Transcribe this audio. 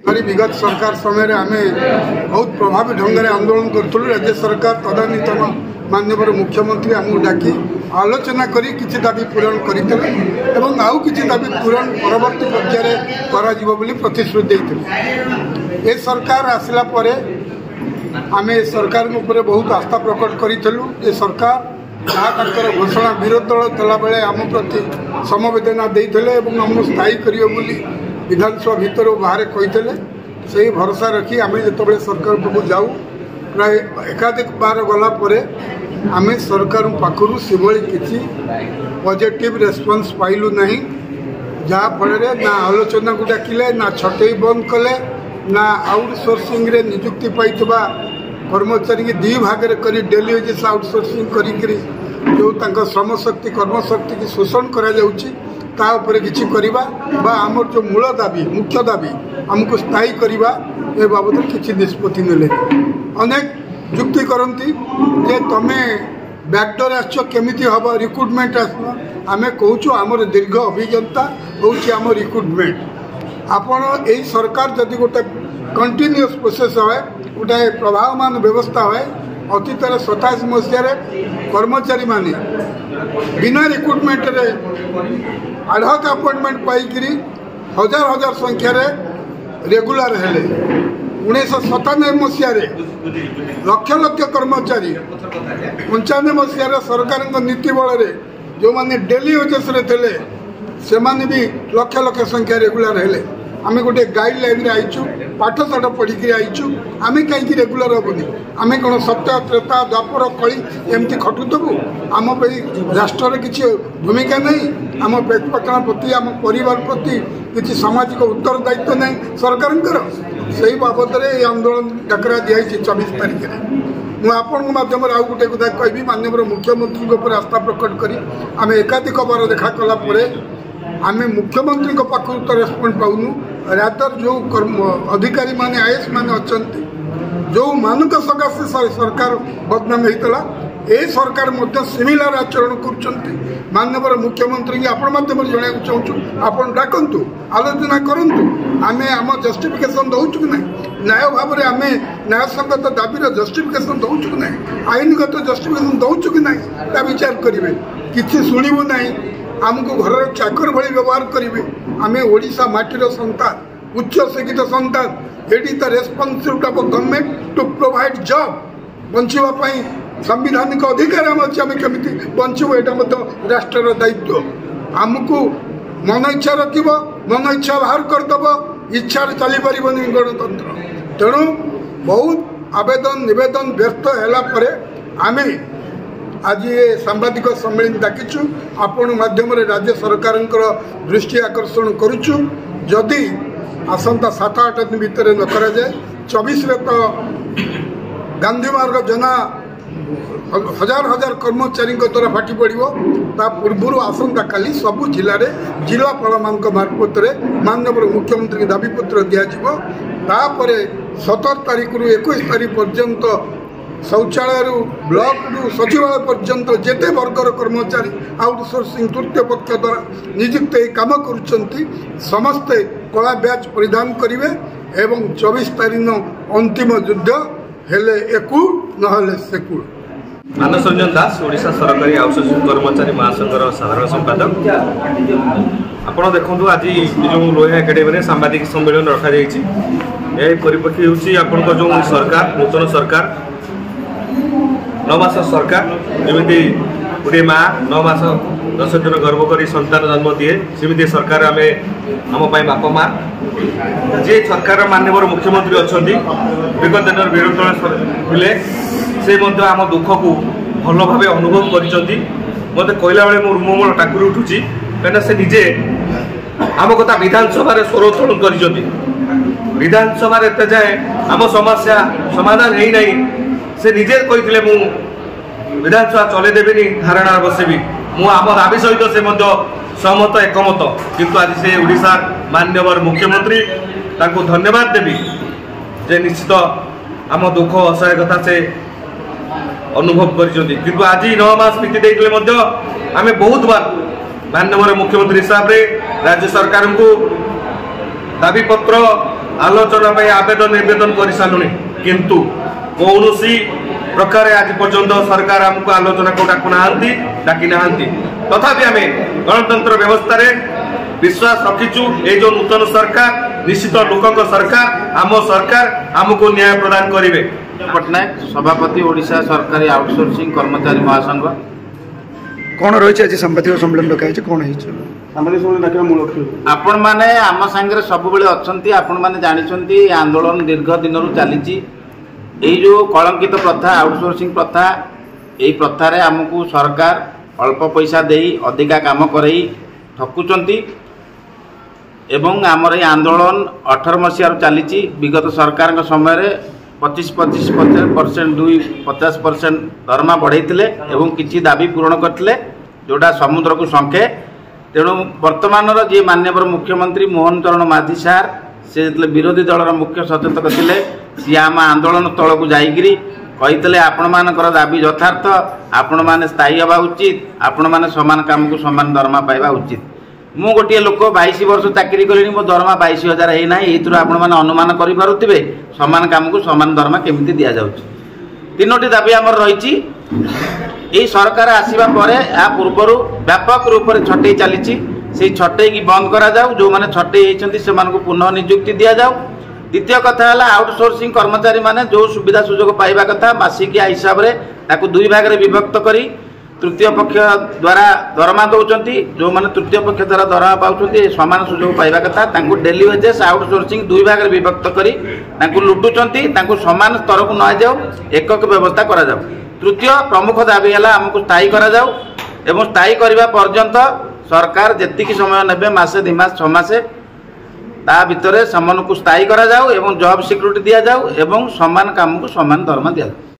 विगत सरकार समय आम बहुत प्रभावी ढंग से आंदोलन करूँ। राज्य सरकार तदानीतन माननीय मुख्यमंत्री आमको डाकी आलोचना करी किसी दाबी पूरण करते आउ किसी दाबी पूरण परवर्ती पर्याय कर प्रतिश्रुति देते। ए सरकार आसला परे आम सरकार ऊपर बहुत आस्था प्रकट करूँ। ये सरकार जहाँ घोषणा विरोध दल थला बेले आम प्रति समवेदना देते आम स्थायी करियो बोली विधानसभा भितर बाहर कहते से भरोसा रखी आम जो सरकार को जाऊ प्राय एकाधिक बार गलापर आम सरकार पाखु से किसी पॉजिटिव रेस्पॉन्स पाइलु नहीं, जहाँफल ना आलोचना को डाकिले ना छटई बंद कले ना आउटसोर्सिंग रे नियुक्ति पाई कर्मचारी की दी भाग कर डेली वेजेस आउटसोर्सिंग करी जो श्रम शक्ति कर्म शक्ति की शोषण करा किसी करवा आमर जो मूल दाबी मुख्य दाबी आमको स्थायी करवा ए बाबद किसी निष्पत्ति नेले अनेक जुक्ति करती जे तमें बैकडोर आमती हम रिक्रुटमेंट आम कहूँ आमर दीर्घ अभिज्ञता हूँ आम रिक्रुटमेंट आपण यही सरकार जदि गोटे कंटिन्यूअस प्रोसेस है गोटे प्रभावमान व्यवस्था है अतीत 27 मसीह कर्मचारी माने बिना रिक्रुटमेंट रे आडहक अपॉइंटमेंट पाई हजार हजार संख्यार रेगुलर हेले 1997 मसीह लक्ष लक्ष कर्मचारी 95 मसीह सरकार नीति बल जो मैंने डेली वेजेस थे से भी लक्ष लक्ष संख्या रेगुलर हेले आम गोटे गाइडलाइन रे आईचु पाठशाठ पढ़ी आईचु आम कहीं रेगुलर हेनी आम कौन सत्य त्रेता द्वापर कली एमती खटुबू आम राष्ट्र किसी भूमिका नहीं आम पेटपाटन प्रति आम परिवार प्रति किसी सामाजिक उत्तरदायित्व नहीं सरकार से बाबद में आंदोलन डाकरा दिखाई 24 तारीख में मुझे मध्यम आउ गोटे कथा कहि माननीय मुख्यमंत्री उपर आस्था प्रकट करी आम एकाधिक बार देखा कलापर आम मुख्यमंत्री पाखु तो रेस्पॉन्ड पाऊनु रादर जो अधिकारी माने आईएएस माने अच्छी जो मानक सकाशे सरकार बदनाम होता ए सरकार सिमिलार आचरण कर माननीय मुख्यमंत्री आपण माध्यम जन चाहूँ आपड़ डाकतु आलोचना करूँ आम आम जस्टिफिकेशन दौचु कि ना न्याय भाव में आम न्यायसंगत दाबीर जस्टिफिकेशन दौचु कि ना आईनगत जस्टिफिकेशन दौचु कि ना विचार करेंगे किसी शुणु ना आमको घर चाकर भली व्यवहार करेंगे आम ओडिशा माटीर संतान उच्च शिक्षित संतान एटी the responsibility of government to provide job बचाई संविधानिक अधिकार आम अच्छे आम केमी बचबू यहाँ राष्ट्र दायित्व आमको मन इच्छा रख मन इच्छा बाहर करदेव इच्छा चली पार गणतंत्र तेणु बहुत आवेदन नवेदन व्यस्त है आम आज ये सांबादिक सम्मेलन डाकिचु आपण माध्यम राज्य सरकार दृष्टि आकर्षण करुचु जदि आसंता 7-8 दिन भितर न करा जाए 24 तो गांधी मार्ग जना हजार हजार कर्मचारी द्वारा फाटी पड़ो ता पूर्व आसंता काली सबु जिले में जिलापाल मान मार्फत माननीय मुख्यमंत्री दाबीपत्र दिपर 17 तारीख रु 21 तारीख पर्यंत शौचालय ब्लॉक रु सचिवालय पर्यंत जेते वर्गर कर्मचारी आउटसोर्सिंग तृतीय पक्ष द्वारा नियुक्त काम करुँच समस्ते कला बैच परिधान करेंगे एवं 24 तारीख अंतिम युद्ध हेले एकू नहले सेकू। मानस रंजन दास ओडिशा सरकारी आउटसोर्सिंग कर्मचारी महासंघर साधारण संपादक। आपण देखु आज जो लोहा एकाडेमी में सांबादिक सम्मेलन रखा यह परिप्रेक्षी हूँ जो सरकार नूतन सरकार 9 मास सरकार जमी गोटे माँ 9 मास 10 दिन गर्भ कर संतान जन्म दिए सेमती सरकार आम बाप माँ जे सरकार माननीय मुख्यमंत्री अच्छा विगत दिन विरोधी दल थे से आम दुख को भल भाव अनुभव कर मत कहला बेले मोर टाकुरी उठुची कहीं से निजे आम कथा विधानसभा स्वर उत्तोलन कर विधानसभा एत जाए आम समस्या समाधान है नहीं से निजे कहते मु विधानसभा चले देवी धारणा बसबी आम दाबी सहित से सहमत एकमत किंतु आज से ओडिशा माननीय मुख्यमंत्री ताको धन्यवाद देवी जे निश्चित आम दुख असहायकता से अनुभव कर आज 9 मास बीती देते आम बहुत बार माननीय मुख्यमंत्री हिसाब से राज्य सरकार को दाबी पत्र आलोचना आवेदन निवेदन कर सारूँ किंतु कौन प्रकार आज पर्यंत सरकार आमको आलोचना को डाकी ना तथापि आम गणतंत्र व्यवस्था विश्वास रखीचु ये जो नूतन सरकार निश्चित लोक सरकार आम सरकार आमको न्याय प्रदान करेंगे। पट्टनायक सभापति ओडिशा सरकारी आउटसोर्सिंग कर्मचारी महासंघ कौन रही आज सांबादिक सम्मेलन डकाई कौन आपण मैंने आम सांगे सब अच्छा आपण मैंने जानते आंदोलन दीर्घ दिन चली जो कलंकित प्रथा आउटसोर्सिंग प्रथा यही प्रथार आमको सरकार अल्प पैसा दे अधिका काम करई ठकुचंती एवं आमर ये आंदोलन 18 मसीह चली विगत सरकार समय 25% 50% दरमा बढ़ाई एवं किसी दाबी पूरण करते जोटा समुद्र को संखे तेणु वर्तमान जी माननीय मुख्यमंत्री मोहन चरण माझी सार से विरोधी दलर मुख्य सचेतक थे सी आम आंदोलन तल को जाकरी कही आपण मानकर दाबी यथार्थ आपण मैंने स्थायी हवा उचित आपण मैंने समान काम को समान दरमा पाइबा उचित मु गोटे लोक 22 वर्ष चाकरी कली मो दरमा 22,000 है ये आपण मैंने अनुमान करें समान काम को समान दरमा केमी दि जाऊँ तीनोटी दाबी आमर रही सरकार आसवा पर या पूर्वर व्यापक रूप से छटई चली से छटई की बंद करा जाऊ जो मैंने छटई होती से पुनः नियुक्ति दि जाऊ। द्वितीय कथा है आउटसोर्सिंग कर्मचारी माने जो सुविधा सुजोग पाइबा कथा मासिकिया हिसाब से दुई भाग में विभक्त करी तृतीय पक्ष द्वारा दरमा दौरान जो मैंने तृतीय पक्ष द्वारा दरमा पाँच समान सुजोग पाइबा कथा डेली वेजेस आउटसोर्सिंग दुई भाग में विभक्त करी लुटुंट समान स्तर को न जाऊ एकक व्यवस्था करा जाऊ। तृतीय प्रमुख दाबी है आमको स्थायी करा जाऊ एवं स्थायी करने पर्यंत सरकार जी समय ने मसे 2 मास 6 मासे ता भितर समान को स्थायी करा जाऊ एवं जॉब सिक्योरिटी दि जाऊ एवं समान काम को समान दरमा दि जाऊ।